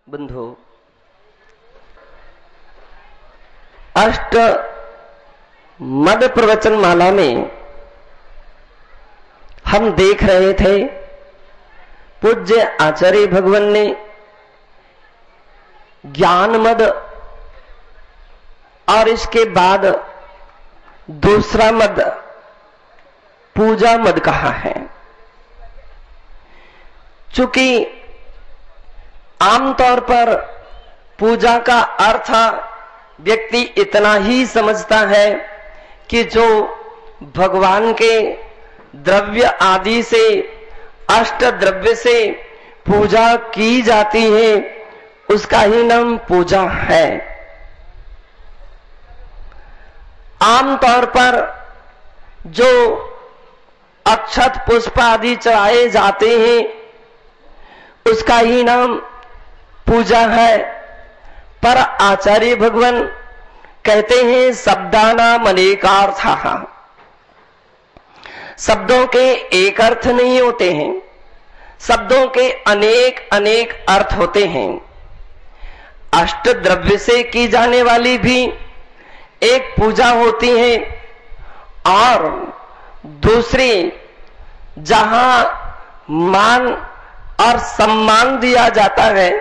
बंधु, अष्ट मद प्रवचन माला में हम देख रहे थे पूज्य आचार्य भगवान ने ज्ञान मद और इसके बाद दूसरा मद पूजा मद कहा है। चूंकि आमतौर पर पूजा का अर्थ व्यक्ति इतना ही समझता है कि जो भगवान के द्रव्य आदि से, अष्ट द्रव्य से पूजा की जाती है उसका ही नाम पूजा है। आमतौर पर जो अक्षत पुष्प आदि चढ़ाए जाते हैं उसका ही नाम पूजा है। पर आचार्य भगवान कहते हैं शब्दानाम अनेकार्थः, शब्दों के एक अर्थ नहीं होते हैं, शब्दों के अनेक अनेक अर्थ होते हैं। अष्ट द्रव्य से की जाने वाली भी एक पूजा होती है और दूसरी जहां मान और सम्मान दिया जाता है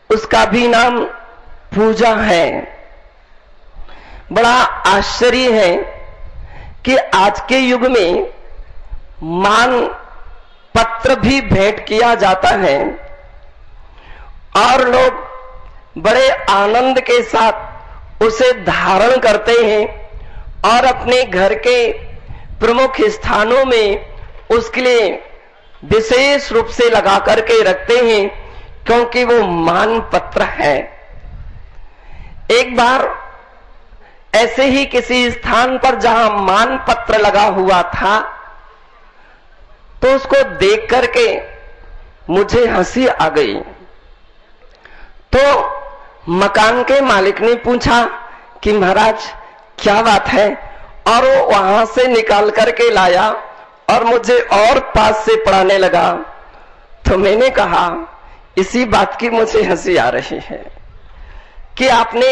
उसका भी नाम पूजा है। बड़ा आश्चर्य है कि आज के युग में मान पत्र भी भेंट किया जाता है और लोग बड़े आनंद के साथ उसे धारण करते हैं और अपने घर के प्रमुख स्थानों में उसके लिए विशेष रूप से लगा करके रखते हैं क्योंकि वो मान पत्र है। एक बार ऐसे ही किसी स्थान पर जहां मान पत्र लगा हुआ था तो उसको देख करके मुझे हंसी आ गई। तो मकान के मालिक ने पूछा कि महाराज क्या बात है, और वो वहां से निकाल करके लाया और मुझे और पास से पढ़ाने लगा। तो मैंने कहा इसी बात की मुझे हंसी आ रही है कि आपने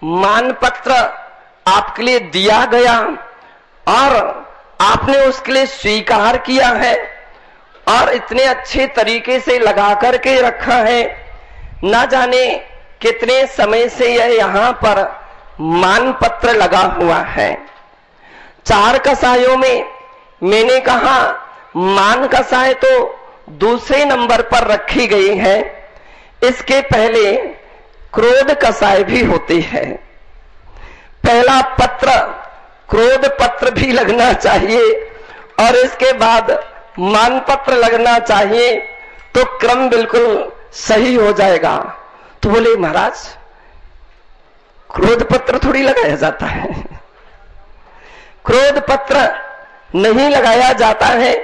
मानपत्र आपके लिए दिया गया और आपने उसके लिए स्वीकार किया है और इतने अच्छे तरीके से लगा करके रखा है। ना जाने कितने समय से यह यहां पर मानपत्र लगा हुआ है। 4 कसायों में मैंने कहा मान कसाय तो दूसरे नंबर पर रखी गई है, इसके पहले क्रोध कसाय भी होती है। पहला पत्र क्रोध पत्र भी लगना चाहिए और इसके बाद मान पत्र लगना चाहिए तो क्रम बिल्कुल सही हो जाएगा। तो बोले महाराज क्रोध पत्र थोड़ी लगाया जाता है, क्रोध पत्र नहीं लगाया जाता है,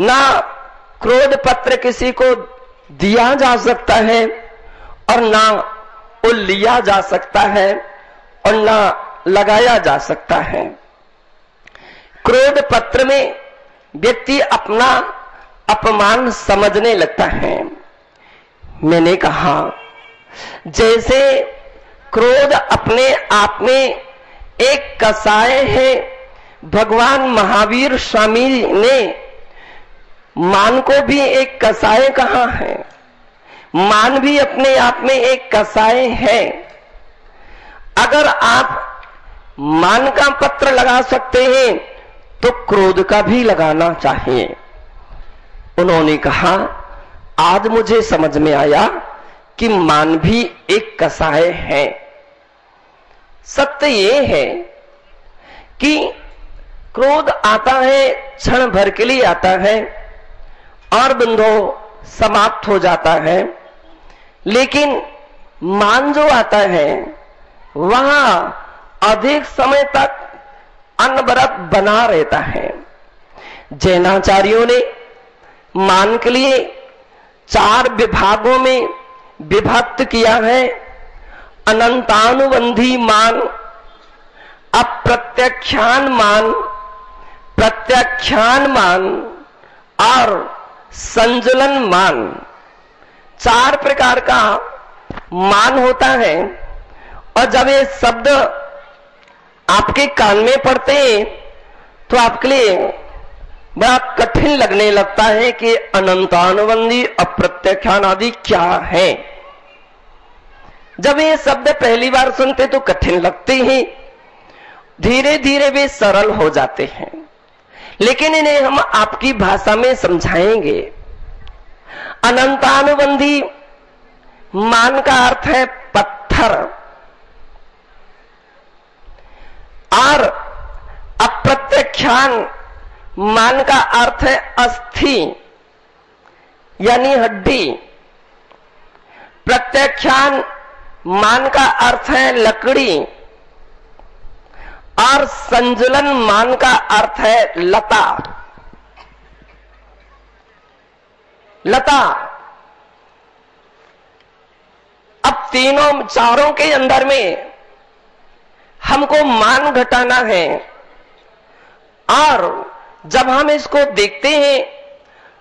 ना क्रोध पत्र किसी को दिया जा सकता है और ना वो लिया जा सकता है और ना लगाया जा सकता है। क्रोध पत्र में व्यक्ति अपना अपमान समझने लगता है। मैंने कहा जैसे क्रोध अपने आप में एक कसाय है, भगवान महावीर स्वामी ने मान को भी एक कसाय कहा है। मान भी अपने आप में एक कसाय है। अगर आप मान का पत्र लगा सकते हैं तो क्रोध का भी लगाना चाहिए। उन्होंने कहा आज मुझे समझ में आया कि मान भी एक कसाय है। सत्य ये है कि क्रोध आता है, क्षण भर के लिए आता है और बंधो समाप्त हो जाता है, लेकिन मान जो आता है वहां अधिक समय तक अनवरत बना रहता है। जैनाचार्यों ने मान के लिए 4 विभागों में विभक्त किया है। अनंतानुबंधी मान, अप्रत्यक्षान मान, प्रत्यक्षान मान और संजलन मान। 4 प्रकार का मान होता है, और जब ये शब्द आपके कान में पड़ते हैं तो आपके लिए बड़ा कठिन लगने लगता है कि अनंतानुबंधी, अप्रत्याख्यान आदि क्या है। जब ये शब्द पहली बार सुनते तो कठिन लगते हैं, धीरे धीरे वे सरल हो जाते हैं, लेकिन इन्हें हम आपकी भाषा में समझाएंगे। अनंतानुबंधी मान का अर्थ है पत्थर, और अप्रत्याख्यान मान का अर्थ है अस्थि यानी हड्डी। प्रत्याख्यान मान का अर्थ है लकड़ी, और संजुलन मान का अर्थ है लता। लता अब तीनों चारों के अंदर में हमको मान घटाना है, और जब हम इसको देखते हैं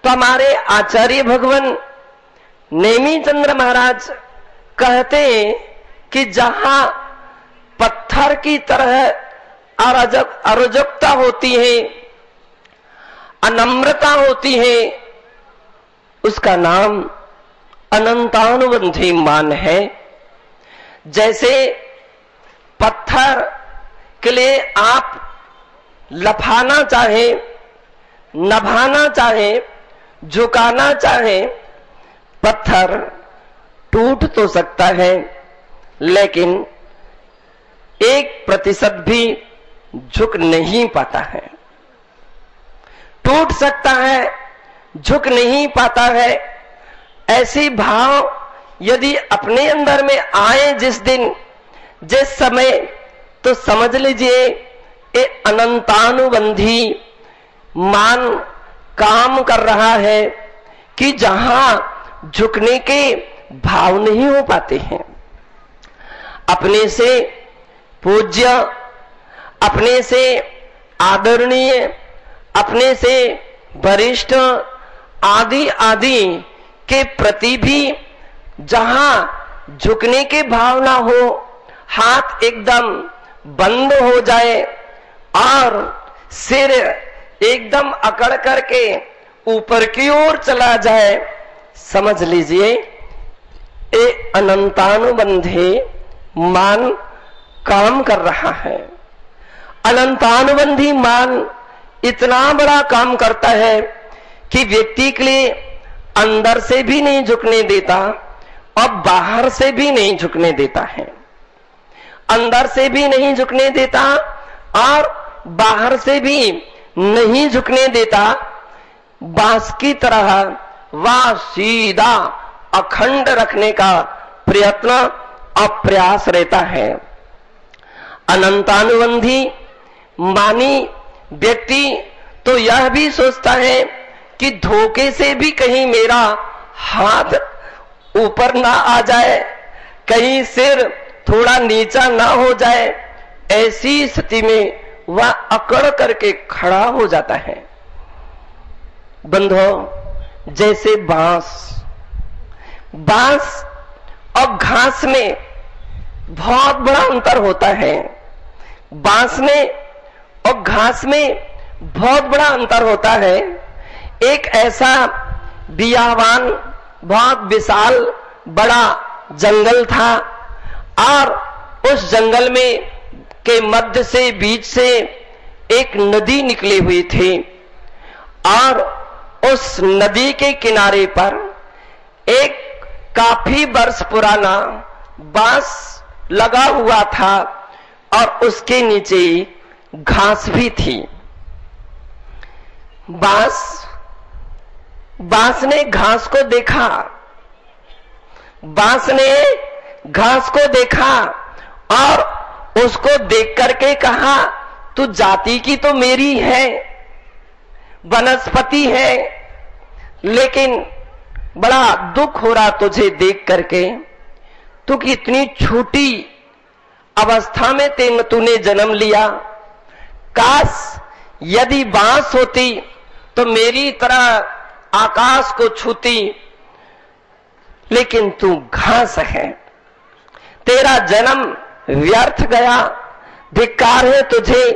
तो हमारे आचार्य भगवान नेमी चंद्र महाराज कहते हैं कि जहां पत्थर की तरह अराजकता होती है, अनम्रता होती है, उसका नाम अनंतानुबंधी मान है। जैसे पत्थर के लिए आप लफाना चाहे, नभाना चाहे, झुकाना चाहे, पत्थर टूट तो सकता है, लेकिन 1% भी झुक नहीं पाता है। टूट सकता है, झुक नहीं पाता है। ऐसी भाव यदि अपने अंदर में आए जिस दिन, जिस समय, तो समझ लीजिए ये अनंतानुबंधी मान काम कर रहा है कि जहां झुकने के भाव नहीं हो पाते हैं। अपने से पूज्य, अपने से आदरणीय, अपने से वरिष्ठ आदि आदि के प्रति भी जहां झुकने के भाव ना हो, हाथ एकदम बंद हो जाए और सिर एकदम अकड़ करके ऊपर की ओर चला जाए, समझ लीजिए ये अनंतानुबंधी मान काम कर रहा है। अनंतानुबंधी मान इतना बड़ा काम करता है कि व्यक्ति के लिए अंदर से भी नहीं झुकने देता और बाहर से भी नहीं झुकने देता है। अंदर से भी नहीं झुकने देता और बाहर से भी नहीं झुकने देता। बांस की तरह वह सीधा अखंड रखने का प्रयत्न और प्रयास रहता है। अनंतानुबंधी मानी व्यक्ति तो यह भी सोचता है कि धोखे से भी कहीं मेरा हाथ ऊपर ना आ जाए, कहीं सिर थोड़ा नीचा ना हो जाए। ऐसी स्थिति में वह अकड़ करके खड़ा हो जाता है। बंधुओं, जैसे बांस और घास में बहुत बड़ा अंतर होता है। बांस में और घास में बहुत बड़ा अंतर होता है। एक ऐसा बियावान बहुत विशाल बड़ा जंगल था और उस जंगल में के मध्य से बीच से एक नदी निकली हुई थी और उस नदी के किनारे पर एक काफी वर्ष पुराना बांस लगा हुआ था और उसके नीचे घास भी थी। बांस ने घास को देखा, बांस ने घास को देखा और उसको देख करके कहा, तू जाति की तो मेरी है, वनस्पति है, लेकिन बड़ा दुख हो रहा तुझे देख करके। तू कितनी छोटी अवस्था में तूने जन्म लिया। काश यदि बांस होती तो मेरी तरह आकाश को छूती, लेकिन तू घास है, तेरा जन्म व्यर्थ गया। धिक्कार है तुझे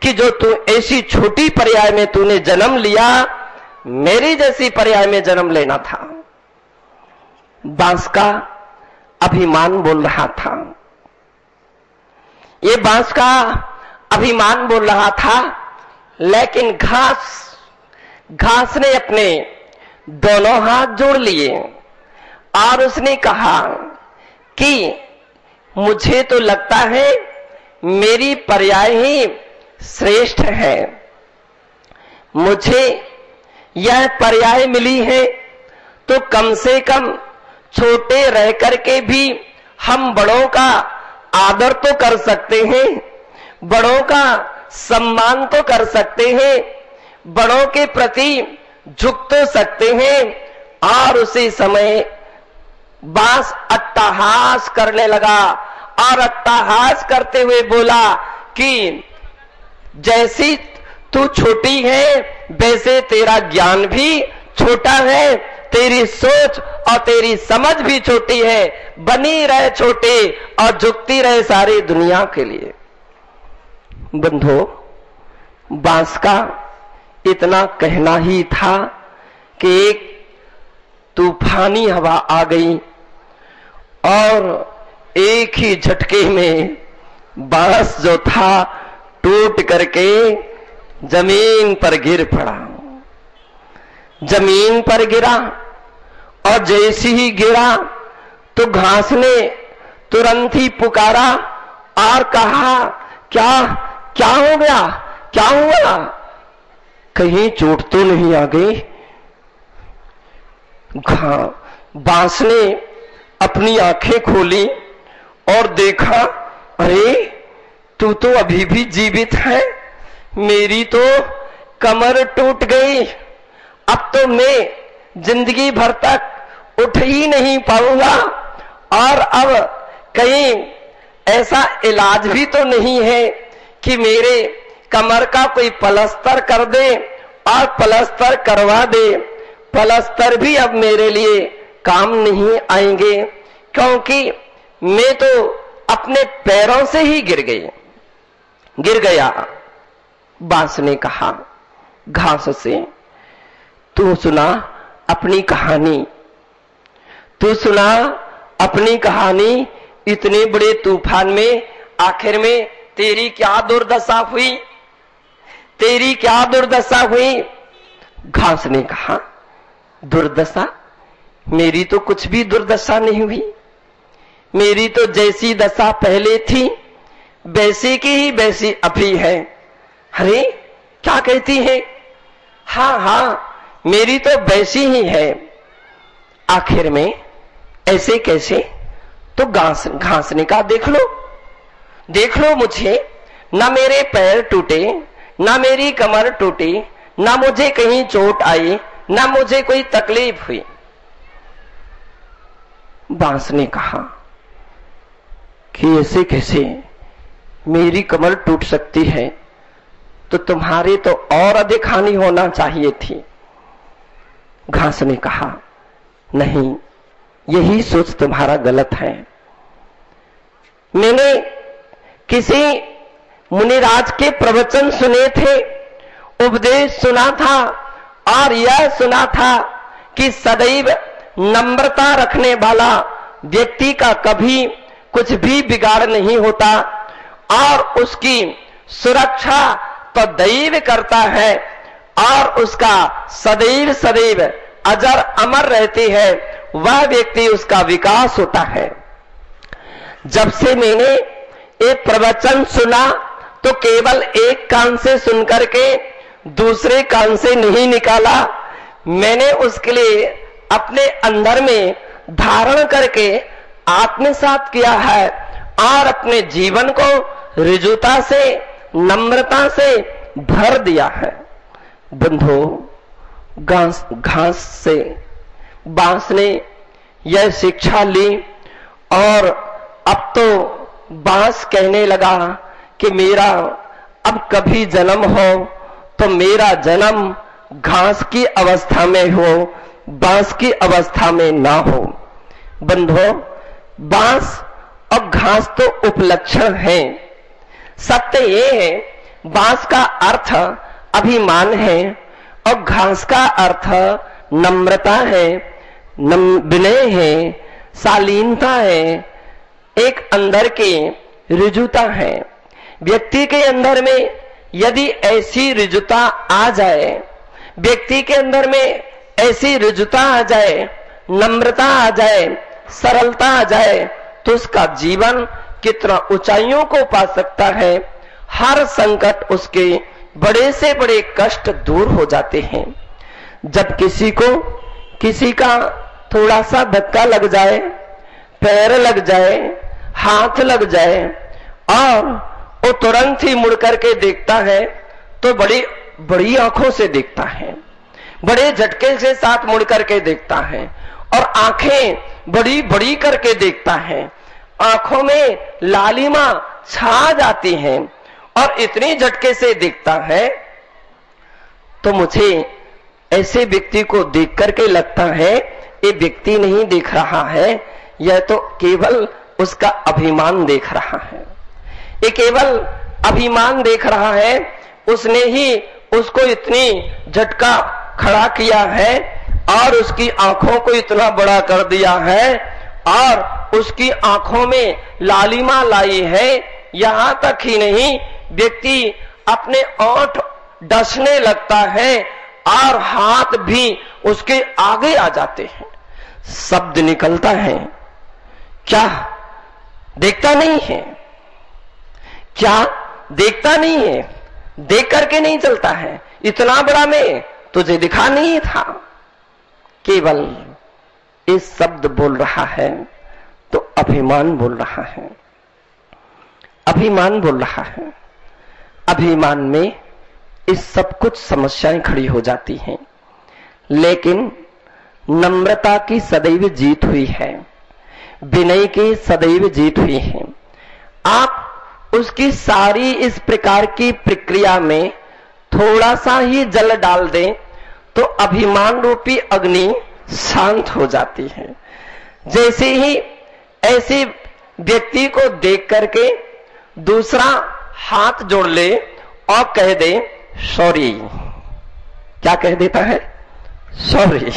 कि जो तू ऐसी छोटी पर्याय में तूने जन्म लिया, मेरी जैसी पर्याय में जन्म लेना था। बांस का अभिमान बोल रहा था, ये बांस का अभिमान बोल रहा था, लेकिन घास ने अपने दोनों हाथ जोड़ लिए और उसने कहा कि मुझे तो लगता है मेरी पर्याय ही श्रेष्ठ है, मुझे यह पर्याय मिली है तो कम से कम छोटे रह करके भी हम बड़ों का आदर तो कर सकते हैं, बड़ों का सम्मान तो कर सकते हैं, बड़ों के प्रति झुक तो सकते हैं। और उसी समय बांस अट्टहास करने लगा और अट्टहास करते हुए बोला कि जैसी तू छोटी है वैसे तेरा ज्ञान भी छोटा है, तेरी सोच और तेरी समझ भी छोटी है, बनी रहे छोटे और झुकती रहे सारी दुनिया के लिए। बंधो, बांस का इतना कहना ही था कि एक तूफानी हवा आ गई और एक ही झटके में बांस जो था टूट करके जमीन पर गिर पड़ा। जमीन पर गिरा और जैसे ही गिरा तो घास ने तुरंत ही पुकारा और कहा, क्या क्या हो गया, क्या हुआ, कहीं चोट तो नहीं आ गई। बांस ने अपनी आंखें खोली और देखा, अरे तू तो अभी भी जीवित है, मेरी तो कमर टूट गई, अब तो मैं जिंदगी भर तक उठ ही नहीं पाऊंगा और अब कहीं ऐसा इलाज भी तो नहीं है कि मेरे कमर का कोई प्लास्टर कर दे और प्लास्टर करवा दे। प्लास्टर भी अब मेरे लिए काम नहीं आएंगे क्योंकि मैं तो अपने पैरों से ही गिर गया। बांस ने कहा घास से, तू सुना अपनी कहानी, तू सुना अपनी कहानी। इतने बड़े तूफान में आखिर में तेरी क्या दुर्दशा हुई, तेरी क्या दुर्दशा हुई। घास ने कहा, दुर्दशा? मेरी तो कुछ भी दुर्दशा नहीं हुई, मेरी तो जैसी दशा पहले थी वैसी की ही वैसी अभी है। अरे क्या कहती है? हाँ हाँ, मेरी तो वैसी ही है। आखिर में ऐसे कैसे? तो घास ने कहा, देख लो मुझे, ना मेरे पैर टूटे, ना मेरी कमर टूटी, ना मुझे कहीं चोट आई, ना मुझे कोई तकलीफ हुई। बांस ने कहा कि ऐसे कैसे, मेरी कमर टूट सकती है तो तुम्हारे तो और अधिक हानि होना चाहिए थी। घास ने कहा, नहीं, यही सोच तुम्हारा गलत है। मैंने किसी मुनिराज के प्रवचन सुने थे, उपदेश सुना था और यह सुना था कि सदैव नम्रता रखने वाला व्यक्ति का कभी कुछ भी बिगाड़ नहीं होता और उसकी सुरक्षा तो दैव करता है और उसका सदैव सदैव अजर अमर रहती है, वह व्यक्ति उसका विकास होता है। जब से मैंने एक प्रवचन सुना तो केवल एक कान से सुनकर के दूसरे कान से नहीं निकाला, मैंने उसके लिए अपने अंदर में धारण करके आत्मसात किया है और अपने जीवन को ऋजुता से, नम्रता से भर दिया है। बंधो, घास से बांस ने यह शिक्षा ली और अब तो बांस कहने लगा कि मेरा अब कभी जन्म हो तो मेरा जन्म घास की अवस्था में हो, बांस की अवस्था में ना हो। बंधुओं, बांस और घास तो उपलक्षण है। सत्य ये है, बांस का अर्थ अभिमान है और घास का अर्थ नम्रता है, विनय है, शालीनता है, एक अंदर की ऋजुता है। व्यक्ति के अंदर में यदि ऐसी ऋजुता आ जाए, व्यक्ति के अंदर में ऐसी ऋजुता आ जाए, नम्रता आ जाए, सरलता आ जाए, तो उसका जीवन कितना ऊंचाइयों को पा सकता है। हर संकट उसके बड़े से बड़े कष्ट दूर हो जाते हैं। जब किसी का थोड़ा सा धक्का लग जाए, पैर लग जाए, हाथ लग जाए और वो तुरंत ही मुड़ करके देखता है, तो बड़ी बड़ी आंखों से देखता है, बड़े झटके से साथ मुड़ करके देखता है और आंखें बड़ी बड़ी करके देखता है। आंखों में लालिमा छा जाती है और इतनी झटके से देखता है, तो मुझे ऐसे व्यक्ति को देख करके लगता है ये व्यक्ति नहीं देख रहा है, यह तो केवल उसका अभिमान देख रहा है। ये केवल अभिमान देख रहा है, उसने ही उसको इतनी झटका खड़ा किया है और उसकी आंखों को इतना बड़ा कर दिया है और उसकी आंखों में लालिमा लाई है। यहां तक ही नहीं, व्यक्ति अपने ओंठ डसने लगता है और हाथ भी उसके आगे आ जाते हैं, शब्द निकलता है। क्या देखता नहीं है? क्या देखता नहीं है? देख करके नहीं चलता है? इतना बड़ा मैं तुझे दिखा नहीं था। केवल इस शब्द बोल रहा है तो अभिमान बोल रहा है, अभिमान बोल रहा है। अभिमान में इस सब कुछ समस्याएं खड़ी हो जाती हैं, लेकिन नम्रता की सदैव जीत हुई है, विनय की सदैव जीत हुई है। आप उसकी सारी इस प्रकार की प्रक्रिया में थोड़ा सा ही जल डाल दें तो अभिमान रूपी अग्नि शांत हो जाती है। जैसे ही ऐसे व्यक्ति को देख करके दूसरा हाथ जोड़ ले और कह दे सॉरी, क्या कह देता है? सॉरी,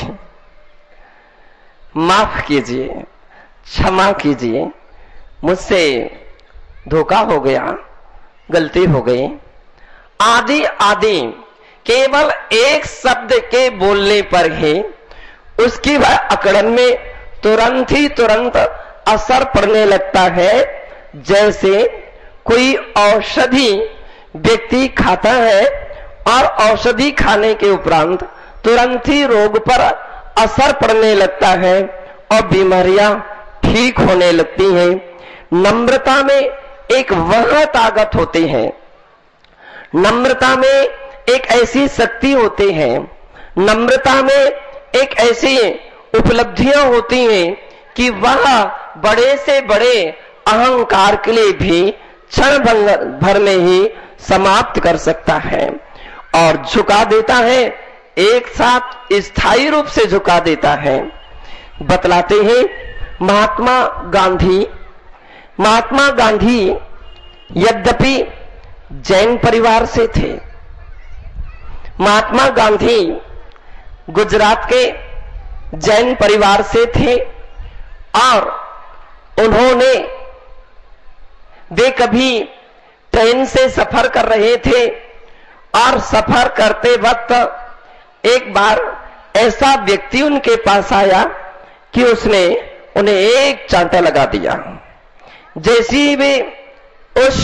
माफ कीजिए, क्षमा कीजिए, मुझसे धोखा हो गया, गलती हो गई, आदि आदि। केवल एक शब्द के बोलने पर ही उसकी वह अकड़न में तुरंत असर पड़ने लगता है। जैसे कोई औषधि व्यक्ति खाता है और औषधि खाने के उपरांत तुरंत ही रोग पर असर पड़ने लगता है और बीमारियां ठीक होने लगती हैं। नम्रता में एक वह ताकत होती है, नम्रता में एक ऐसी शक्ति होती है, नम्रता में एक ऐसी उपलब्धियां होती हैं कि वह बड़े से बड़े अहंकार के लिए भी क्षण भर में ही समाप्त कर सकता है और झुका देता है, एक साथ स्थायी रूप से झुका देता है। बतलाते हैं महात्मा गांधी यद्यपि जैन परिवार से थे, महात्मा गांधी गुजरात के जैन परिवार से थे और वे कभी ट्रेन से सफर कर रहे थे और सफर करते वक्त एक बार ऐसा व्यक्ति उनके पास आया कि उसने उन्हें एक चांटा लगा दिया। जैसे ही वे उस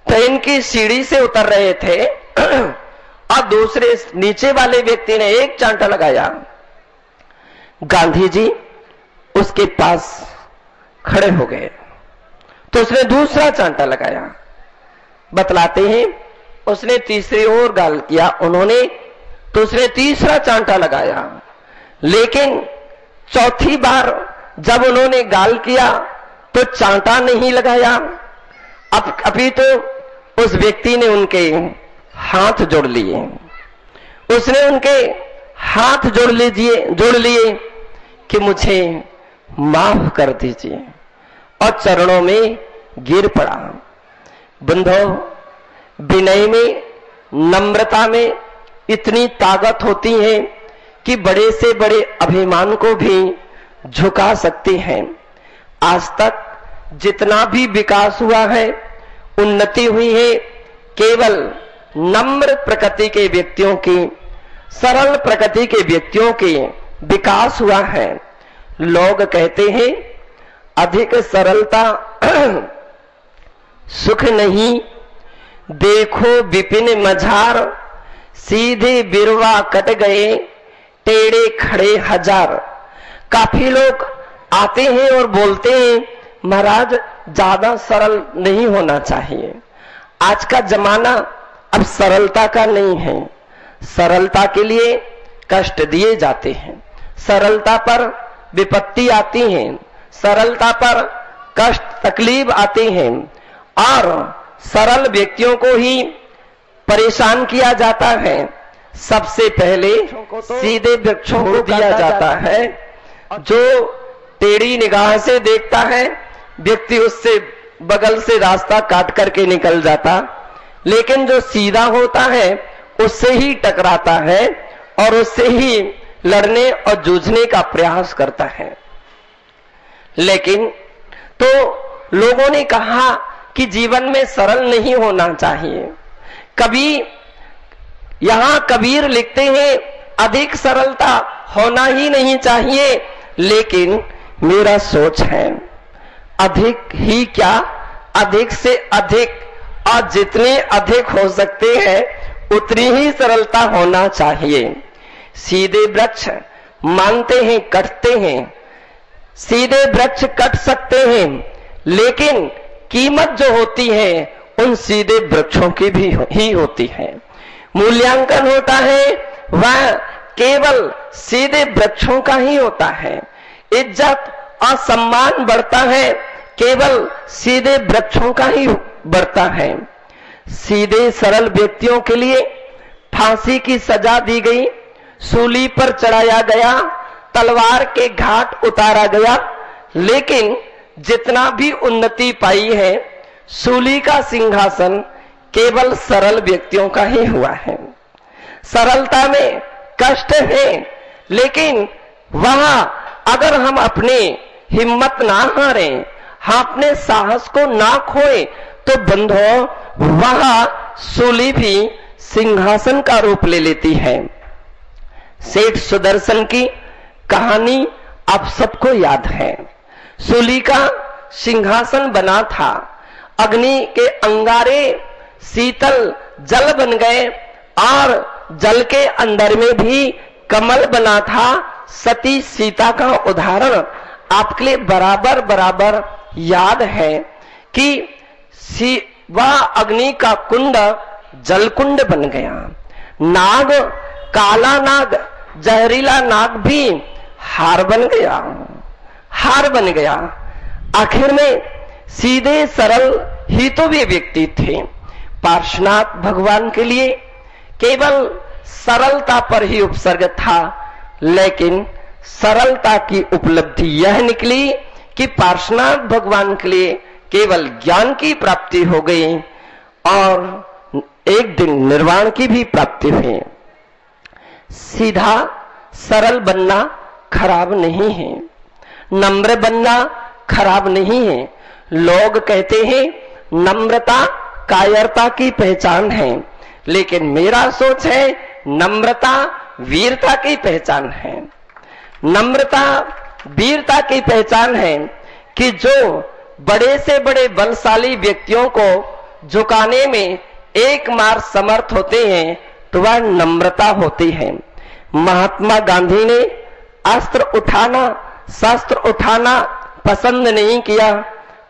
ट्रेन की सीढ़ी से उतर रहे थे और दूसरे नीचे वाले व्यक्ति ने एक चांटा लगाया, गांधी जी उसके पास खड़े हो गए तो उसने दूसरा चांटा लगाया। बतलाते हैं उसने तीसरी ओर गाल किया, उन्होंने तो उसने तीसरा चांटा लगाया, लेकिन चौथी बार जब उन्होंने गाल किया तो चांटा नहीं लगाया। अब अभी तो उस व्यक्ति ने उनके हाथ जोड़ लिए, उसने उनके हाथ जोड़ लिए कि मुझे माफ कर दीजिए, और चरणों में गिर पड़ा। बंधो, विनय में, नम्रता में इतनी ताकत होती है कि बड़े से बड़े अभिमान को भी झुका सकती हैं। आज तक जितना भी विकास हुआ है, उन्नति हुई है, केवल नम्र प्रकृति के व्यक्तियों की, सरल प्रकृति के व्यक्तियों के विकास हुआ है। लोग कहते हैं अधिक सरलता सुख नहीं, देखो विपिन मझार, सीधे बिरवा कट गए, टेढ़े खड़े हजार। काफी लोग आते हैं और बोलते हैं महाराज ज्यादा सरल नहीं होना चाहिए। आज का जमाना अब सरलता का नहीं है। सरलता के लिए कष्ट दिए जाते हैं, सरलता पर विपत्ति आती है, सरलता पर कष्ट तकलीफ आते हैं, और सरल व्यक्तियों को ही परेशान किया जाता है। सबसे पहले सीधे वृक्षों को दिया जाता है। जो टेढ़ी निगाह से देखता है व्यक्ति उससे बगल से रास्ता काट करके निकल जाता, लेकिन जो सीधा होता है उससे ही टकराता है और उससे ही लड़ने और जूझने का प्रयास करता है। लेकिन तो लोगों ने कहा कि जीवन में सरल नहीं होना चाहिए। यहां कबीर लिखते हैं अधिक सरलता होना ही नहीं चाहिए, लेकिन मेरा सोच है अधिक ही क्या, अधिक से अधिक, और जितने अधिक हो सकते हैं उतनी ही सरलता होना चाहिए। सीधे वृक्ष मानते हैं कटते हैं, सीधे वृक्ष कट सकते हैं, लेकिन कीमत जो होती है उन सीधे वृक्षों की भी ही होती है। मूल्यांकन होता है वह केवल सीधे वृक्षों का ही होता है। इज्जत और सम्मान बढ़ता है केवल सीधे वृक्षों का ही बढ़ता है। सीधे सरल व्यक्तियों के लिए फांसी की सजा दी गई, सूली पर चढ़ाया गया, तलवार के घाट उतारा गया, लेकिन जितना भी उन्नति पाई है सूली का सिंहासन केवल सरल व्यक्तियों का ही हुआ है। सरलता में कष्ट है, लेकिन वहां अगर हम अपनी हिम्मत ना हारें, हम अपने साहस को ना खोए, तो बंधो वहां सूली भी सिंहासन का रूप ले लेती है। सेठ सुदर्शन की कहानी आप सबको याद है। सूली का सिंहासन बना था, अग्नि के अंगारे शीतल जल बन गए, और जल के अंदर में भी कमल बना था। सती सीता का उदाहरण आपके लिए बराबर बराबर याद है कि वह अग्नि का कुंड जल कुंड बन गया। नाग, काला नाग, जहरीला नाग भी हार बन गया, हार बन गया। आखिर में सीधे सरल ही तो वे व्यक्ति थे। पार्श्वनाथ भगवान के लिए केवल सरलता पर ही उपसर्ग था, लेकिन सरलता की उपलब्धि यह निकली कि पार्श्वनाथ भगवान के लिए केवल ज्ञान की प्राप्ति हो गई और एक दिन निर्वाण की भी प्राप्ति हुई। सीधा सरल बनना खराब नहीं है, नम्र बनना खराब नहीं है। लोग कहते हैं नम्रता कायरता की पहचान है, लेकिन मेरा सोच है नम्रता वीरता की पहचान है। नम्रता वीरता की पहचान है कि जो बड़े से बड़े बलशाली व्यक्तियों को झुकाने में एकमात्र समर्थ होते हैं, तो वह नम्रता होती है। महात्मा गांधी ने अस्त्र उठाना, शस्त्र उठाना पसंद नहीं किया,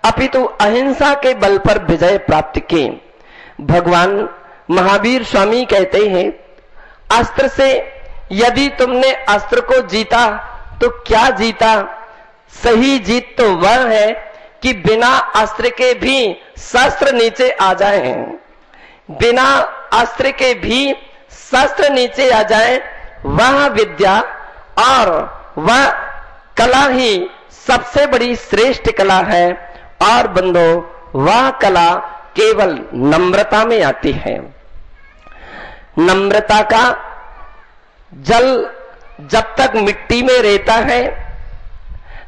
अपितु अहिंसा के बल पर विजय प्राप्त की। भगवान महावीर स्वामी कहते हैं अस्त्र से यदि तुमने अस्त्र को जीता तो क्या जीता? सही जीत तो वह है कि बिना अस्त्र के भी शस्त्र नीचे आ जाए, बिना अस्त्र के भी शस्त्र नीचे आ जाए। वह विद्या और वह कला ही सबसे बड़ी श्रेष्ठ कला है। और बंधो वह कला केवल नम्रता में आती है। नम्रता का जल जब तक मिट्टी में रहता है,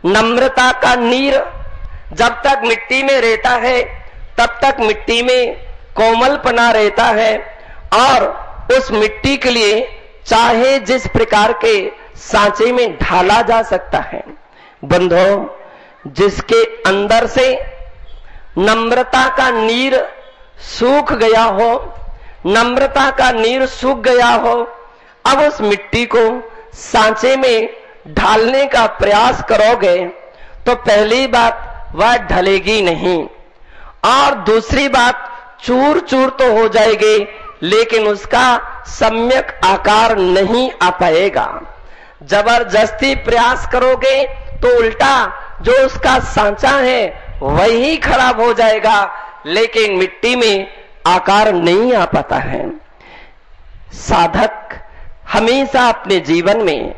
नम्रता का नीर जब तक मिट्टी में रहता है, तब तक मिट्टी में कोमलपना रहता है। और उस मिट्टी के लिए चाहे जिस प्रकार के सांचे में ढाला जा सकता है। बंधो, जिसके अंदर से नम्रता का नीर सूख गया हो, नम्रता का नीर सूख गया हो, अब उस मिट्टी को सांचे में ढालने का प्रयास करोगे तो पहली बात वह ढलेगी नहीं, और दूसरी बात चूर चूर तो हो जाएगी, लेकिन उसका सम्यक आकार नहीं आ पाएगा। जबरदस्ती प्रयास करोगे तो उल्टा जो उसका सांचा है वही खराब हो जाएगा, लेकिन मिट्टी में आकार नहीं आ पाता है। साधक हमेशा अपने जीवन में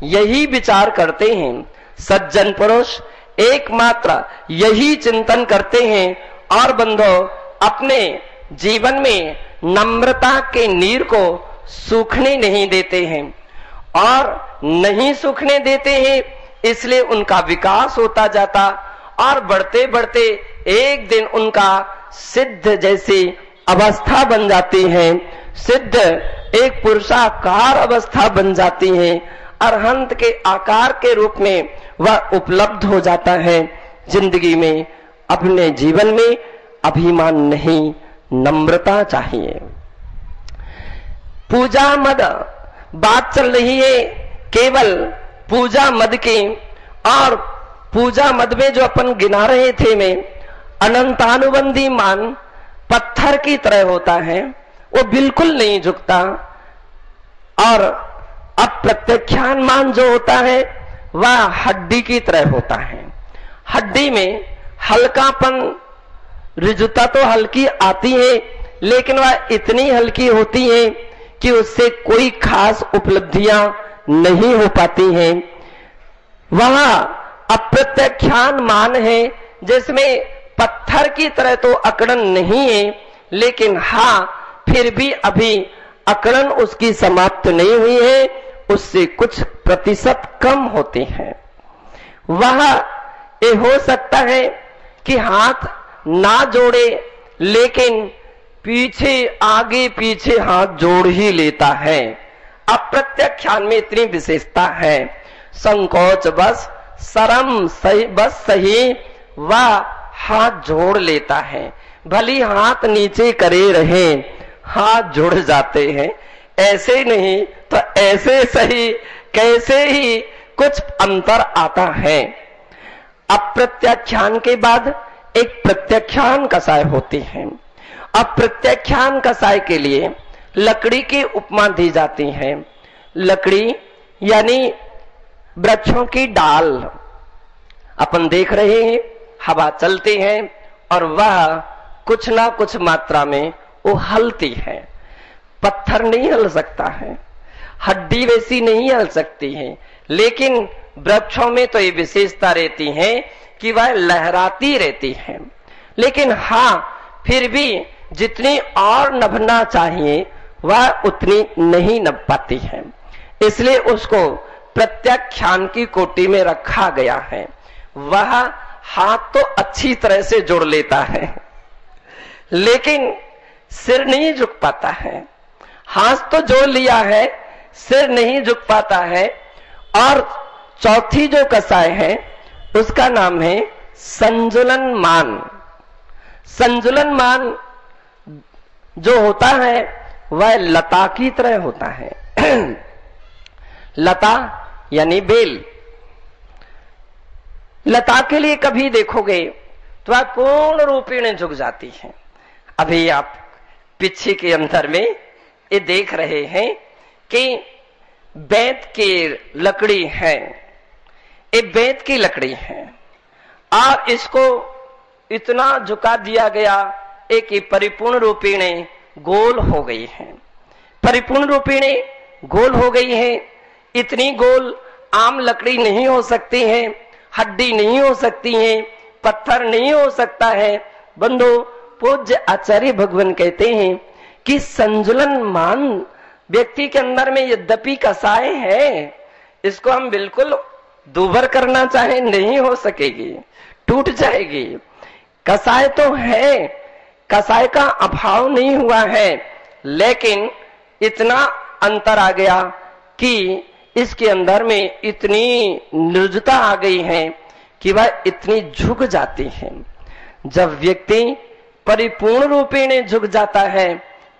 यही विचार करते हैं, सज्जन पुरुष एकमात्र यही चिंतन करते हैं। और बंधो, अपने जीवन में नम्रता के नीर को सूखने नहीं देते हैं, और नहीं सूखने देते हैं इसलिए उनका विकास होता जाता, और बढ़ते बढ़ते एक दिन उनका सिद्ध जैसी अवस्था बन जाती है, सिद्ध एक पुरुषाकार अवस्था बन जाती है, अरहंत के आकार के रूप में वह उपलब्ध हो जाता है। जिंदगी में अपने जीवन में अभिमान नहीं, नम्रता चाहिए। पूजा मद बात चल रही है केवल पूजा मद की, और पूजा मद में जो अपन गिना रहे थे में अनंतानुबंधी मान पत्थर की तरह होता है, वो बिल्कुल नहीं झुकता। और अप्रत्यख्यान मान जो होता है वह हड्डी की तरह होता है। हड्डी में हल्कापन, रिजुता तो हल्की आती है, लेकिन वह इतनी हल्की होती है कि उससे कोई खास उपलब्धियां नहीं हो पाती हैं। वहां अप्रत्यख्यान मान है जिसमें पत्थर की तरह तो अकड़न नहीं है, लेकिन हाँ फिर भी अभी अकड़न उसकी समाप्त नहीं हुई है, उससे कुछ प्रतिशत कम होते हैं। वह ये हो सकता है कि हाथ ना जोड़े, लेकिन पीछे आगे पीछे हाथ जोड़ ही लेता है। अप्रत्यख्यान में इतनी विशेषता है, संकोच बस शर्म सही बस सही वह हाथ जोड़ लेता है। भली हाथ नीचे करे रहे, हाथ जुड़ जाते हैं। ऐसे नहीं तो ऐसे सही, कैसे ही कुछ अंतर आता है। अप्रत्याख्यान के बाद एक प्रत्याख्यान कसाय होती है। अप्रत्याख्यान कसाय के लिए लकड़ी की उपमा दी जाती है। लकड़ी यानी वृक्षों की डाल अपन देख रहे हैं, हवा चलती है और वह कुछ ना कुछ मात्रा में वो हलती है। पत्थर नहीं हल सकता है, हड्डी वैसी नहीं हल सकती है, लेकिन वृक्षों में तो ये विशेषता रहती है कि वह लहराती रहती है। लेकिन हाँ फिर भी जितनी और नभना चाहिए वह उतनी नहीं नभ पाती है, इसलिए उसको प्रत्याख्यान की कोटि में रखा गया है। वह हाथ तो अच्छी तरह से जोड़ लेता है, लेकिन सिर नहीं झुक पाता है। हाथ तो जोड़ लिया है, सिर नहीं झुक पाता है। और चौथी जो कसाय है उसका नाम है संजुलन मान। संजुलन मान जो होता है वह लता की तरह होता है। लता यानी बेल। लता के लिए कभी देखोगे तो वह पूर्ण रूपेण झुक जाती है। अभी आप पीछे के अंदर में ये देख रहे हैं कि बेंत की लकड़ी है, ये बेंत की लकड़ी है और इसको इतना झुका दिया गया एक परिपूर्ण रूपेण गोल हो गई है। परिपूर्ण रूपेण गोल हो गई है। इतनी गोल आम लकड़ी नहीं हो सकती है। हड्डी नहीं हो सकती है, पत्थर नहीं हो सकता है। बंधु, पूज्य आचार्य भगवान कहते हैं कि संजुलन मान व्यक्ति के अंदर में यद्यपि कसाय है, इसको हम बिल्कुल दूभर करना चाहे नहीं हो सकेगी, टूट जाएगी। कसाय तो है, कसाय का अभाव नहीं हुआ है, लेकिन इतना अंतर आ गया कि इसके अंदर में इतनी निर्जता आ गई है कि वह इतनी झुक जाती है। जब व्यक्ति परिपूर्ण रूपेण झुक जाता है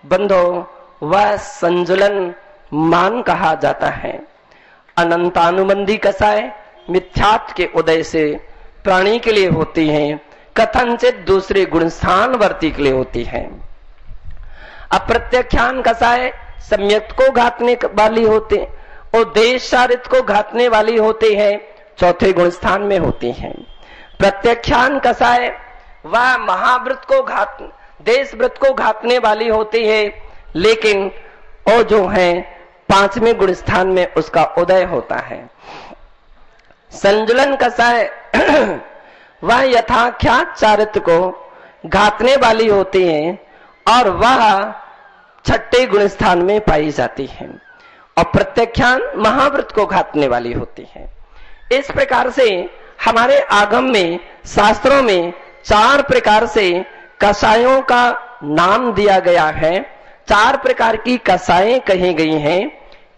बंधो, वह संजुलन मान कहा जाता है। अनंतानुबंधी कसाय मिथ्यात्व के उदय से प्राणी के लिए होती हैं, कथनचित दूसरे गुणस्थान वर्ती के लिए होती है। अप्रत्यख्यान कसाय सम्यक को घातने वाली होते और देशारित को घातने वाली होते हैं, चौथे गुणस्थान में होती हैं। प्रत्यख्यान कसाय वह महाव्रत को देश व्रत को घातने वाली होती है, लेकिन वो जो है पांचवें गुणस्थान में उसका उदय होता है। संजुलन कसाय वह यथाख्यात चारित्र को घातने वाली होती है और वह छठे गुणस्थान में पाई जाती है, और प्रत्यख्यान महाव्रत को घातने वाली होती है। इस प्रकार से हमारे आगम में, शास्त्रों में 4 प्रकार से कसायों का नाम दिया गया है। 4 प्रकार की कसाएं कही गई हैं।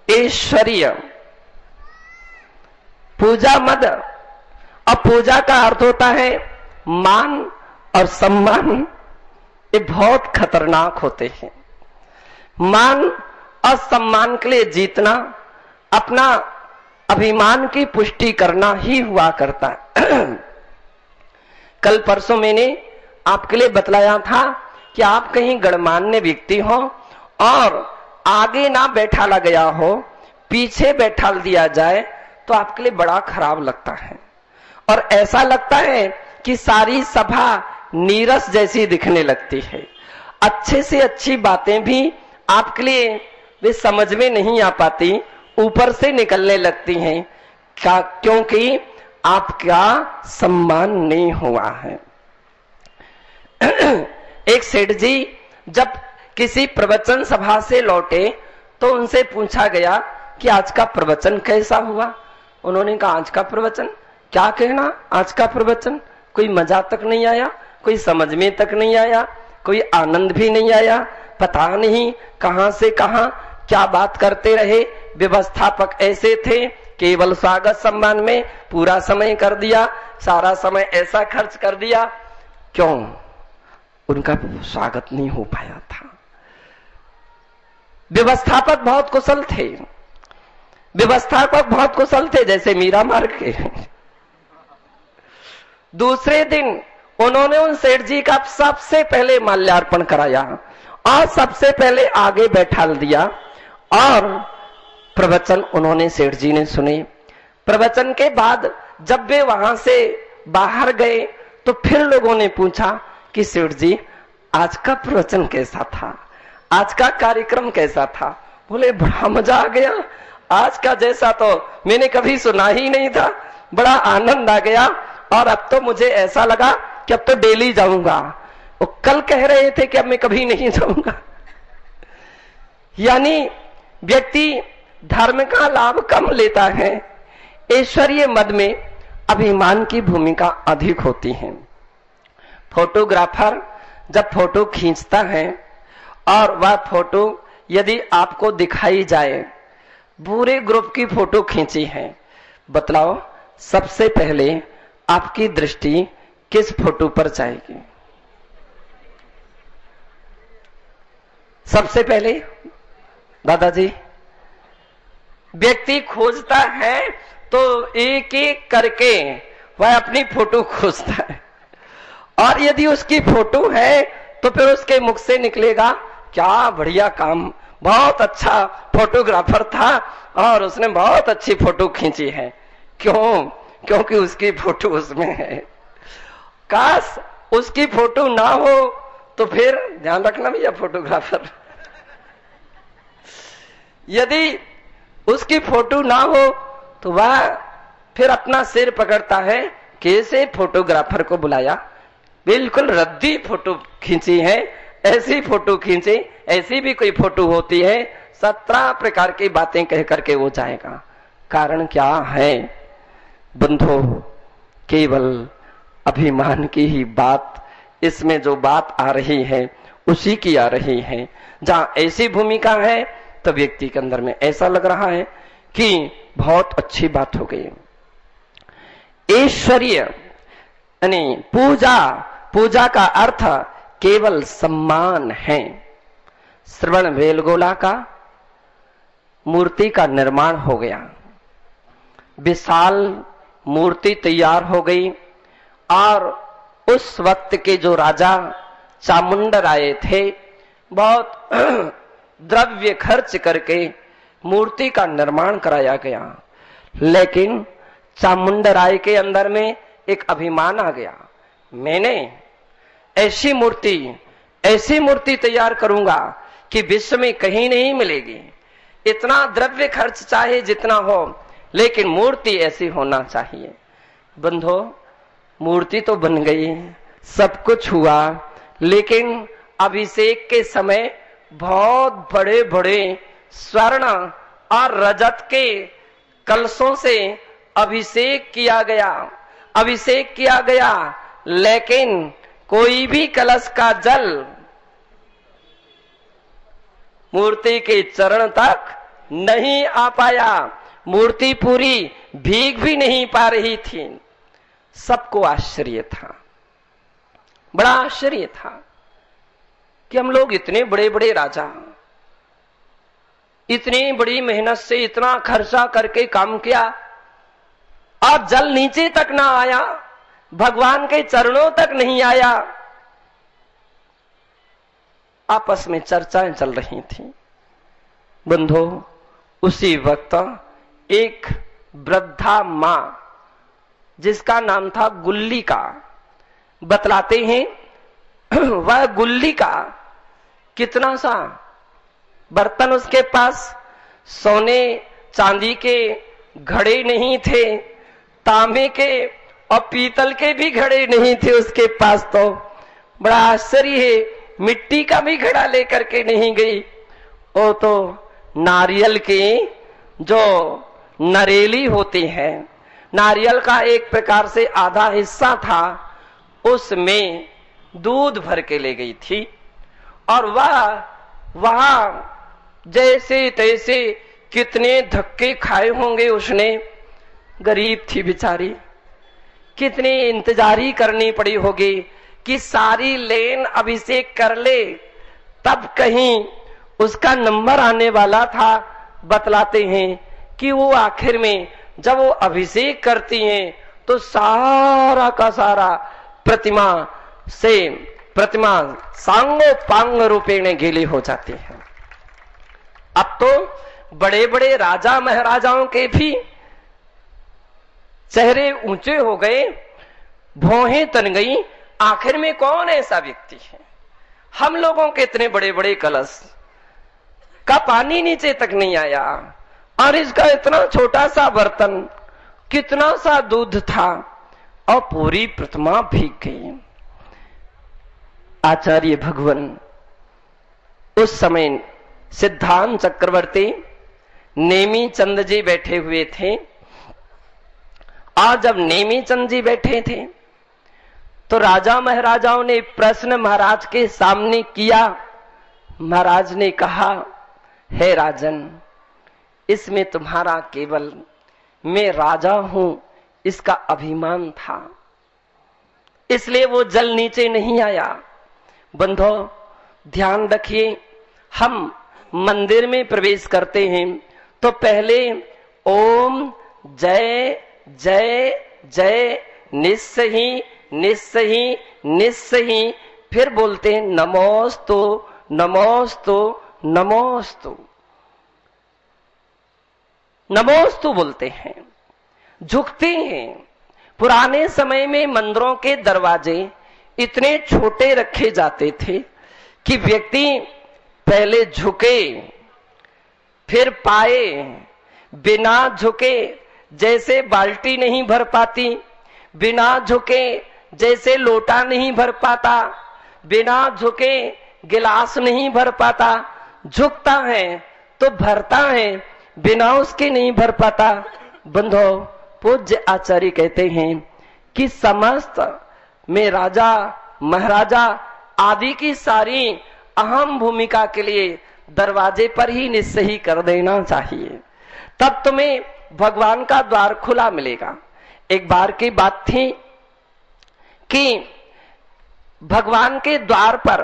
ऐश्वर्य, पूजा मद, और पूजा का अर्थ होता है मान और सम्मान। ये बहुत खतरनाक होते हैं। मान और सम्मान के लिए जीतना, अपना अभिमान की पुष्टि करना ही हुआ करता है। कल परसों मैंने आपके लिए बतलाया था कि आप कहीं गणमान्य व्यक्ति हो और आगे ना बैठाला गया हो, पीछे बैठाल दिया जाए तो आपके लिए बड़ा खराब लगता है, और ऐसा लगता है कि सारी सभा नीरस जैसी दिखने लगती है। अच्छे से अच्छी बातें भी आपके लिए वे समझ में नहीं आ पाती, ऊपर से निकलने लगती हैं, क्योंकि आपका सम्मान नहीं हुआ है। एक सेठ जी जब किसी प्रवचन सभा से लौटे तो उनसे पूछा गया कि आज का प्रवचन कैसा हुआ। उन्होंने कहा, आज का प्रवचन क्या कहना, आज का प्रवचन कोई मजा तक नहीं आया, कोई समझ में तक नहीं आया, कोई आनंद भी नहीं आया, पता नहीं कहां से कहां क्या बात करते रहे। व्यवस्थापक ऐसे थे, केवल स्वागत सम्मान में पूरा समय कर दिया, सारा समय ऐसा खर्च कर दिया। क्यों? उनका स्वागत नहीं हो पाया था। व्यवस्थापक बहुत कुशल थे, व्यवस्थापक बहुत कुशल थे, जैसे मीरा मार्ग के। दूसरे दिन उन्होंने उन सेठ जी का सबसे पहले माल्यार्पण कराया और सबसे पहले आगे बैठाल दिया, और प्रवचन उन्होंने सेठ जी ने सुने। प्रवचन के बाद जब वे वहां से बाहर गए तो फिर लोगों ने पूछा कि सेठ जी आज का प्रवचन कैसा था, आज का कार्यक्रम कैसा था। बोले, बड़ा मजा आ गया, आज का जैसा तो मैंने कभी सुना ही नहीं था, बड़ा आनंद आ गया, और अब तो मुझे ऐसा लगा कि अब तो डेली जाऊंगा। वो कल कह रहे थे कि अब मैं कभी नहीं जाऊंगा। यानी व्यक्ति धर्म का लाभ कम लेता है, ऐश्वर्य मद में अभिमान की भूमिका अधिक होती है। फोटोग्राफर जब फोटो खींचता है और वह फोटो यदि आपको दिखाई जाए, पूरे ग्रुप की फोटो खींची है, बतलाओ सबसे पहले आपकी दृष्टि किस फोटो पर जाएगी? सबसे पहले दादाजी व्यक्ति खोजता है तो एक एक करके वह अपनी फोटो खोजता है, और यदि उसकी फोटो है तो फिर उसके मुख से निकलेगा, क्या बढ़िया काम, बहुत अच्छा फोटोग्राफर था और उसने बहुत अच्छी फोटो खींची है। क्यों? क्योंकि उसकी फोटो उसमें है। काश उसकी फोटो ना हो तो फिर ध्यान रखना भैया फोटोग्राफर, यदि उसकी फोटो ना हो तो वह फिर अपना सिर पकड़ता है, कैसे फोटोग्राफर को बुलाया, बिल्कुल रद्दी फोटो खींची है, ऐसी फोटो खींचे, ऐसी भी कोई फोटो होती है, 17 प्रकार की बातें कह करके वो जाएगा। कारण क्या है बंधो? केवल अभिमान की ही बात, इसमें जो बात आ रही है उसी की आ रही है। जहां ऐसी भूमिका है तो व्यक्ति के अंदर में ऐसा लग रहा है कि बहुत अच्छी बात हो गई। ऐश्वर्य यानी पूजा, पूजा का अर्थ केवल सम्मान है। श्रवण बेलगोला का मूर्ति का निर्माण हो गया, विशाल मूर्ति तैयार हो गई, और उस वक्त के जो राजा चामुंडराय थे, बहुत द्रव्य खर्च करके मूर्ति का निर्माण कराया गया। लेकिन चामुंडराय के अंदर में एक अभिमान आ गया, मैंने ऐसी मूर्ति तैयार करूंगा कि विश्व में कहीं नहीं मिलेगी। इतना द्रव्य खर्च चाहे जितना हो, लेकिन मूर्ति ऐसी होना चाहिए। बंधो, मूर्ति तो बन गई, सब कुछ हुआ, लेकिन अभिषेक के समय बहुत बड़े बड़े स्वर्ण और रजत के कलशों से अभिषेक किया गया, लेकिन कोई भी कलश का जल मूर्ति के चरण तक नहीं आ पाया। मूर्ति पूरी भीग भी नहीं पा रही थी। सबको आश्चर्य था, बड़ा आश्चर्य था कि हम लोग इतने बड़े बड़े राजा, इतनी बड़ी मेहनत से इतना खर्चा करके काम किया, और जल नीचे तक ना आया, भगवान के चरणों तक नहीं आया। आपस में चर्चाएं चल रही थी। बंधो, उसी वक्त एक वृद्धा मां, जिसका नाम था गुल्ली का, बतलाते हैं वह गुल्ली का कितना सा बर्तन उसके पास, सोने चांदी के घड़े नहीं थे, तांबे के और पीतल के भी घड़े नहीं थे उसके पास। तो बड़ा आश्चर्य है, मिट्टी का भी घड़ा लेकर के नहीं गई, वो तो नारियल की जो नरेली होती है, नारियल का एक प्रकार से आधा हिस्सा था, उसमें दूध भर के ले गई थी। और वहां जैसे तैसे कितने धक्के खाए होंगे उसने, गरीब थी बेचारी, कितनी इंतजारी करनी पड़ी होगी कि सारी लेन अभिषेक कर ले, तब कहीं उसका नंबर आने वाला था। बतलाते हैं कि वो आखिर में जब वो अभिषेक करती हैं तो सारा का सारा प्रतिमा सांगो पांग रूपेण गीली हो जाती है। अब तो बड़े बड़े राजा महाराजाओं के भी चेहरे ऊंचे हो गए, भौहें तन गई। आखिर में कौन ऐसा व्यक्ति है? हम लोगों के इतने बड़े बड़े कलश का पानी नीचे तक नहीं आया, और इसका इतना छोटा सा बर्तन, कितना सा दूध था, और पूरी प्रतिमा भीग गई। आचार्य भगवान उस समय सिद्धांत चक्रवर्ती नेमी चंद जी बैठे हुए थे, और जब नेमी चंद जी बैठे थे तो राजा महाराजाओं ने प्रश्न महाराज के सामने किया। महाराज ने कहा, हे राजन, इसमें तुम्हारा केवल मैं राजा हूं इसका अभिमान था, इसलिए वो जल नीचे नहीं आया। बंधो, ध्यान रखिए, हम मंदिर में प्रवेश करते हैं तो पहले ओम जय जय जय निस्सही निस्सही निस्सही, फिर बोलते हैं नमोस्तु नमोस्तु नमोस्तु नमोस्तु बोलते हैं, झुकते हैं। पुराने समय में मंदिरों के दरवाजे इतने छोटे रखे जाते थे कि व्यक्ति पहले झुके फिर पाए, बिना झुके जैसे बाल्टी नहीं भर पाती, बिना झुके जैसे लोटा नहीं भर पाता, बिना झुके गिलास नहीं भर पाता, झुकता है तो भरता है, बिना उसके नहीं भर पाता। बंधो, पूज्य आचार्य कहते हैं कि समस्त में राजा महाराजा आदि की सारी अहम भूमिका के लिए दरवाजे पर ही निश्चय ही कर देना चाहिए, तब तुम्हें भगवान का द्वार खुला मिलेगा। एक बार की बात थी कि भगवान के द्वार पर,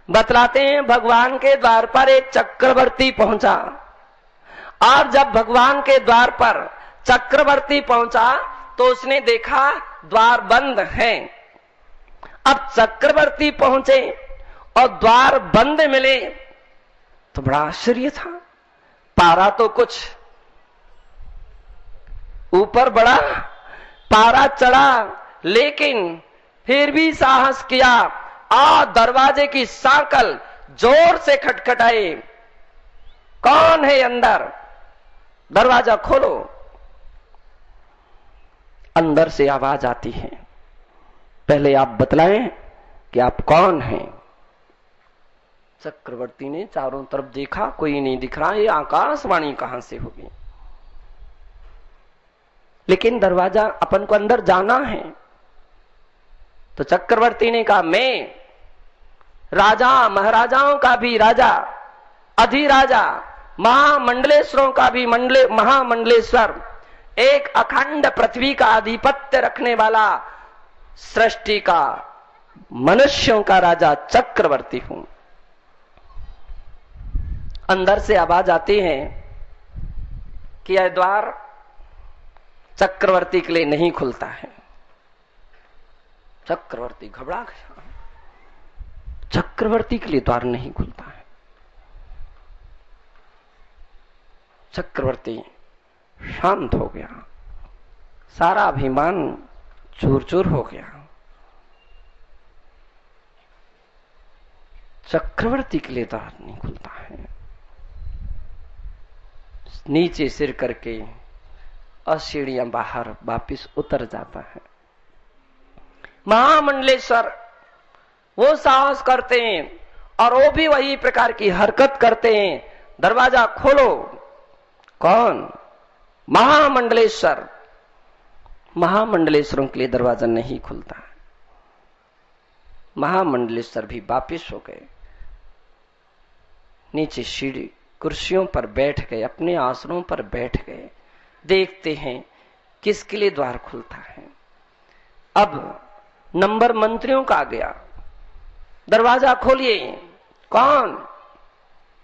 बतलाते हैं, भगवान के द्वार पर एक चक्रवर्ती पहुंचा, और जब भगवान के द्वार पर चक्रवर्ती पहुंचा तो उसने देखा द्वार बंद है। अब चक्रवर्ती पहुंचे और द्वार बंद मिले तो बड़ा आश्चर्य था। पारा तो कुछ ऊपर बढ़ा, पारा चढ़ा, लेकिन फिर भी साहस किया और दरवाजे की सांकल जोर से खटखटाई। कौन है अंदर? दरवाजा खोलो। अंदर से आवाज आती है, पहले आप बतलाएं कि आप कौन हैं। चक्रवर्ती ने चारों तरफ देखा, कोई नहीं दिख रहा, ये आकाशवाणी कहां से होगी। लेकिन दरवाजा, अपन को अंदर जाना है। तो चक्रवर्ती ने कहा, मैं राजा महाराजाओं का भी राजा, अधिराजा, महामंडलेश्वरों का भी महामंडलेश्वर, एक अखंड पृथ्वी का आधिपत्य रखने वाला, सृष्टि का, मनुष्यों का राजा चक्रवर्ती हूं। अंदर से आवाज आती है कि यह द्वार चक्रवर्ती के लिए नहीं खुलता है। चक्रवर्ती घबरा गया, चक्रवर्ती के लिए द्वार नहीं खुलता है। चक्रवर्ती शांत हो गया, सारा अभिमान चूर चूर हो गया। चक्रवर्ती के लिए द्वार नहीं खुलता है। नीचे सिर करके और सीढ़ियां बाहर वापिस उतर जाता है। महामंडलेश्वर वो साहस करते हैं और वो भी वही प्रकार की हरकत करते हैं, दरवाजा खोलो। कौन? महामंडलेश्वर। महामंडलेश्वरों के लिए दरवाजा नहीं खुलता है। महामंडलेश्वर भी वापिस हो गए, नीचे सीढ़ी कुर्सियों पर बैठ गए, अपने आसनों पर बैठ गए। देखते हैं किसके लिए द्वार खुलता है। अब नंबर मंत्रियों का आ गया, दरवाजा खोलिए। कौन?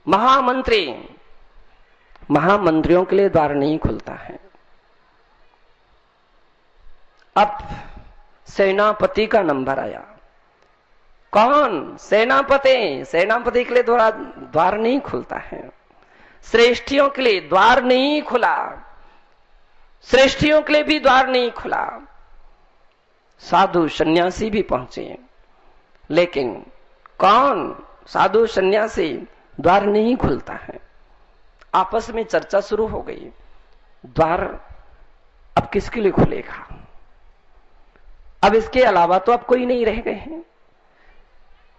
महामंत्री। महामंत्रियों के लिए द्वार नहीं खुलता है। अब सेनापति का नंबर आया। कौन? सेनापति। सेनापति के लिए द्वार नहीं खुलता है। श्रेष्ठियों के लिए द्वार नहीं खुला, श्रेष्ठियों के लिए भी द्वार नहीं खुला। साधु सन्यासी भी पहुंचे, लेकिन कौन? साधु सन्यासी, द्वार नहीं खुलता है। आपस में चर्चा शुरू हो गई, द्वार अब किसके लिए खुलेगा? अब इसके अलावा तो अब कोई नहीं रह गए हैं।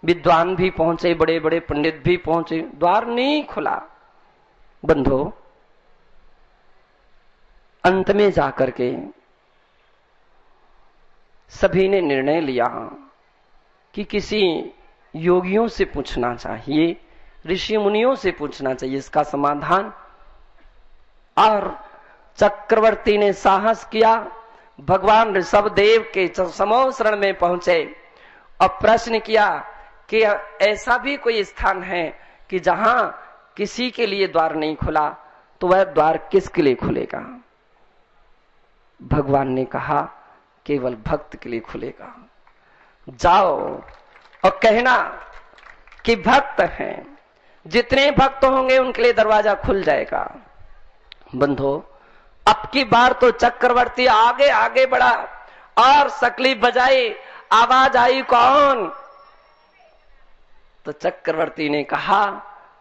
विद्वान भी पहुंचे, बड़े बड़े पंडित भी पहुंचे, द्वार नहीं खुला। बंधो, अंत में जाकर के सभी ने निर्णय लिया कि किसी योगियों से पूछना चाहिए, ऋषि मुनियों से पूछना चाहिए इसका समाधान। और चक्रवर्ती ने साहस किया, भगवान ऋषभदेव के समूह शरण में पहुंचे और प्रश्न किया कि ऐसा भी कोई स्थान है कि जहां किसी के लिए द्वार नहीं खुला, तो वह द्वार किसके लिए खुलेगा? भगवान ने कहा, केवल भक्त के लिए खुलेगा। जाओ और कहना कि भक्त हैं, जितने भक्त होंगे उनके लिए दरवाजा खुल जाएगा। बंधो, अब की बार तो चक्रवर्ती आगे आगे बढ़ा और सकली बजाई, आवाज आई, कौन? तो चक्रवर्ती ने कहा,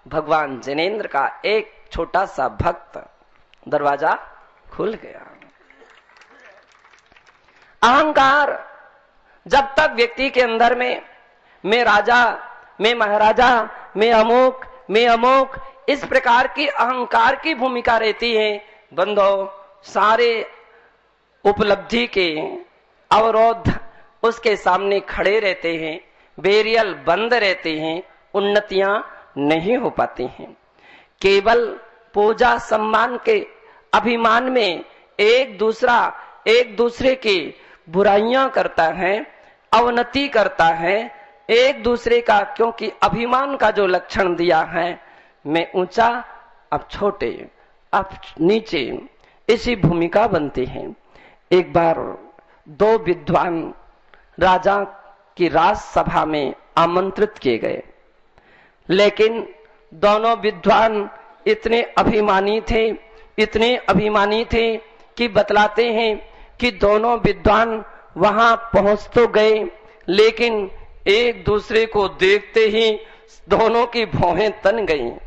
भगवान जिनेंद्र का एक छोटा सा भक्त। दरवाजा खुल गया। अहंकार जब तक व्यक्ति के अंदर में मैं राजा, मैं महाराजा, मैं अमोक इस प्रकार की अहंकार की भूमिका रहती है, बंधो सारे उपलब्धि के अवरोध उसके सामने खड़े रहते हैं, बैरियर बंद रहते हैं, उन्नतियां नहीं हो पाती हैं। केवल पूजा सम्मान के अभिमान में एक दूसरे की बुराइयां करता है, अवनति करता है एक दूसरे का, क्योंकि अभिमान का जो लक्षण दिया है, मैं ऊंचा अब छोटे अब नीचे, इसी भूमिका बनती है। एक बार दो विद्वान राजा की राजसभा में आमंत्रित किए गए, लेकिन दोनों विद्वान इतने अभिमानी थे कि बतलाते हैं कि दोनों विद्वान वहां पहुंच तो गए, लेकिन एक दूसरे को देखते ही दोनों की भौहें तन गईं।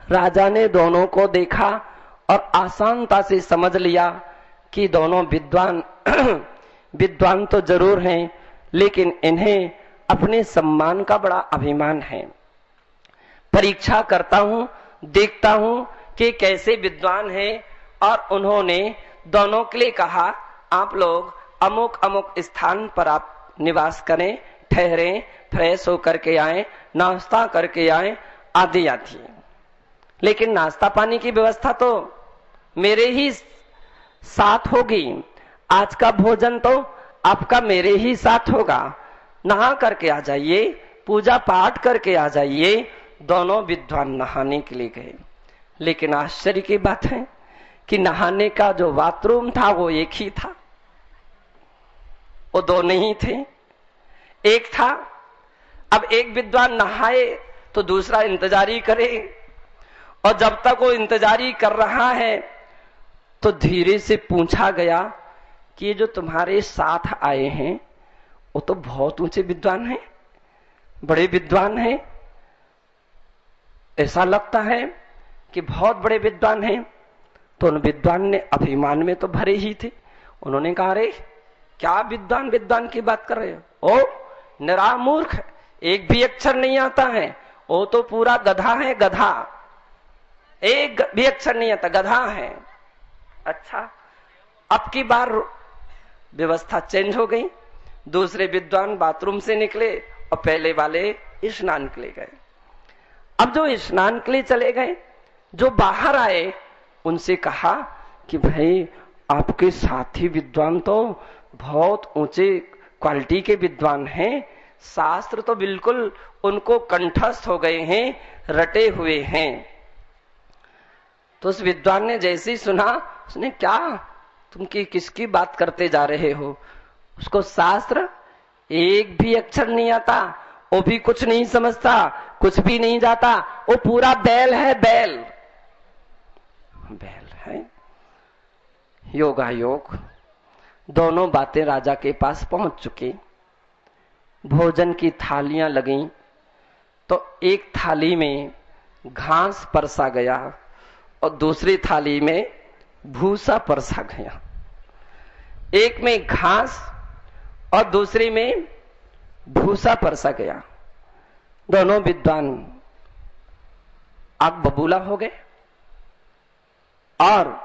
राजा ने दोनों को देखा और आसानता से समझ लिया कि दोनों विद्वान तो जरूर हैं, लेकिन इन्हें अपने सम्मान का बड़ा अभिमान है। परीक्षा करता हूं, देखता हूं कि कैसे विद्वान हैं, और उन्होंने दोनों के लिए कहा, आप लोग अमुक स्थान पर आप निवास करें, ठहरें, फ्रेश होकर के आए, नाश्ता करके आए, आदि। लेकिन नाश्ता पानी की व्यवस्था तो मेरे ही साथ होगी, आज का भोजन तो आपका मेरे ही साथ होगा, नहा करके आ जाइए, पूजा पाठ करके आ जाइए। दोनों विद्वान नहाने के लिए गए, लेकिन आश्चर्य की बात है कि नहाने का जो बाथरूम था वो एक ही था, वो दो नहीं थे, एक था। अब एक विद्वान नहाए तो दूसरा इंतजारी करे, और जब तक वो इंतजारी कर रहा है तो धीरे से पूछा गया कि ये जो तुम्हारे साथ आए हैं वो तो बहुत ऊंचे विद्वान हैं, बड़े विद्वान हैं, ऐसा लगता है कि बहुत बड़े विद्वान हैं। तो उन विद्वान ने अभिमान में तो भरे ही थे, उन्होंने कहा, अरे क्या विद्वान की बात कर रहे हो, ओ निरामूर्ख, एक भी अक्षर नहीं आता है, वो तो पूरा गधा है, गधा, एक भी अक्षर नहीं आता, गधा है। अच्छा, अब की बार व्यवस्था चेंज हो गई, दूसरे विद्वान बाथरूम से निकले और पहले वाले स्नान के लिए गए। अब जो स्नान के लिए चले गए, जो बाहर आए, उनसे कहा कि भाई आपके साथी विद्वान तो बहुत ऊंचे क्वालिटी के विद्वान हैं, शास्त्र तो बिल्कुल उनको कंठस्थ हो गए हैं, रटे हुए हैं। तो उस विद्वान ने जैसे ही सुना, उसने, क्या तुम किसकी बात करते जा रहे हो, उसको शास्त्र एक भी अक्षर नहीं आता, वो भी कुछ नहीं समझता, कुछ भी नहीं जाता, वो पूरा बैल है, बैल है। योगा योग दोनों बातें राजा के पास पहुंच चुकी। भोजन की थालियां लगीं तो एक थाली में घास परसा गया और दूसरी थाली में भूसा परसा गया। एक में घास और दूसरी में भूसा परसा गया। दोनों विद्वान आग बबूला हो गए और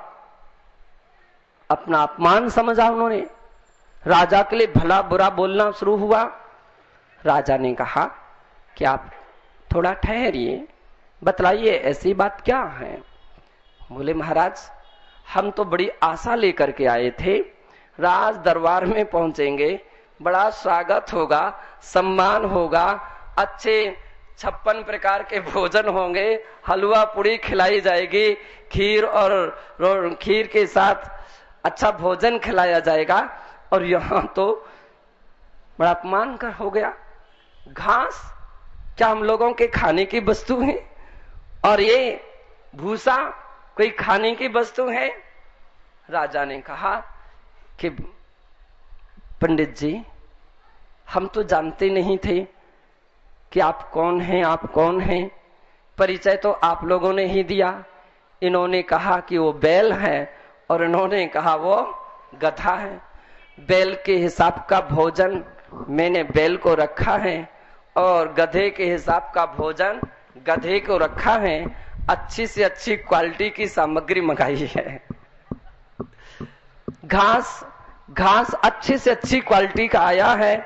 अपना अपमान समझा उन्होंने। राजा के लिए भला बुरा बोलना शुरू हुआ। राजा ने कहा कि आप थोड़ा ठहरिए, बतलाइए ऐसी बात क्या है। बोले, महाराज हम तो बड़ी आशा लेकर के आए थे, राज दरबार में पहुंचेंगे, बड़ा स्वागत होगा, सम्मान होगा, अच्छे 56 प्रकार के भोजन होंगे, हलवा पूड़ी खिलाई जाएगी, खीर और खीर के साथ अच्छा भोजन खिलाया जाएगा, और यहां तो बड़ा अपमान कर हो गया। घास क्या हम लोगों के खाने की वस्तु है, और ये भूसा कोई खाने की वस्तु है। राजा ने कहा कि पंडित जी, हम तो जानते नहीं थे कि आप कौन हैं, आप कौन हैं, परिचय तो आप लोगों ने ही दिया। इन्होंने कहा कि वो बैल है और उन्होंने कहा वो गधा है। बैल के हिसाब का भोजन मैंने बैल को रखा है और गधे के हिसाब का भोजन गधे को रखा है। अच्छी से अच्छी क्वालिटी की सामग्री मंगाई है। घास अच्छी से अच्छी क्वालिटी का आया है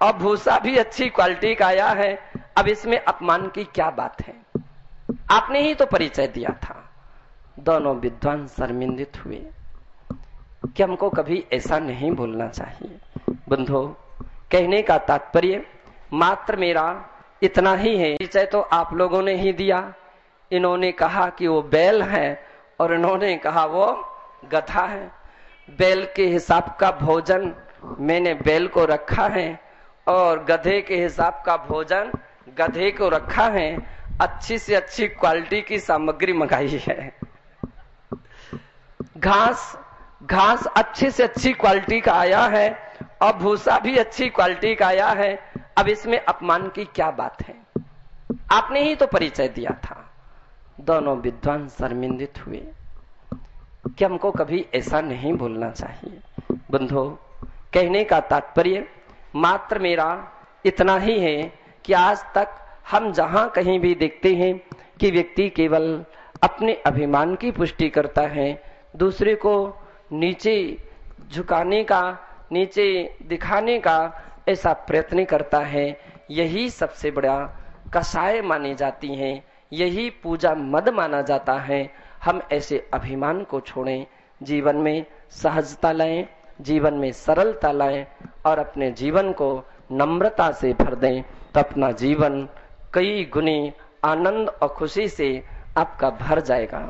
और भूसा भी अच्छी क्वालिटी का आया है। अब इसमें अपमान की क्या बात है? आपने ही तो परिचय दिया था। दोनों विद्वान शर्मिंदित हुए कि हमको कभी ऐसा नहीं बोलना चाहिए। बंधो, कहने का तात्पर्य मात्र मेरा इतना ही है। परिचय तो आप लोगों ने ही दिया। इन्होंने कहा कि वो बैल है और इन्होंने कहा वो गधा है। बैल के हिसाब का भोजन मैंने बैल को रखा है और गधे के हिसाब का भोजन गधे को रखा है। अच्छी से अच्छी क्वालिटी की सामग्री मंगाई है। घास अच्छी से अच्छी क्वालिटी का आया है और भूसा भी अच्छी क्वालिटी का आया है। अब इसमें अपमान की क्या बात है? आपने ही तो परिचय दिया था। दोनों विद्वान शर्मिंदित हुए कि हमको कभी ऐसा नहीं बोलना चाहिए। बंधो, कहने का तात्पर्य मात्र मेरा इतना ही है कि आज तक हम जहां कहीं भी देखते हैं कि व्यक्ति केवल अपने अभिमान की पुष्टि करता है, दूसरे को नीचे झुकाने का, नीचे दिखाने का ऐसा प्रयत्न करता है। यही सबसे बड़ा कसाय मानी जाती है, यही पूजा मद माना जाता है। हम ऐसे अभिमान को छोड़ें, जीवन में सहजता लाएं, जीवन में सरलता लाएं और अपने जीवन को नम्रता से भर दें, तो अपना जीवन कई गुनी आनंद और खुशी से आपका भर जाएगा।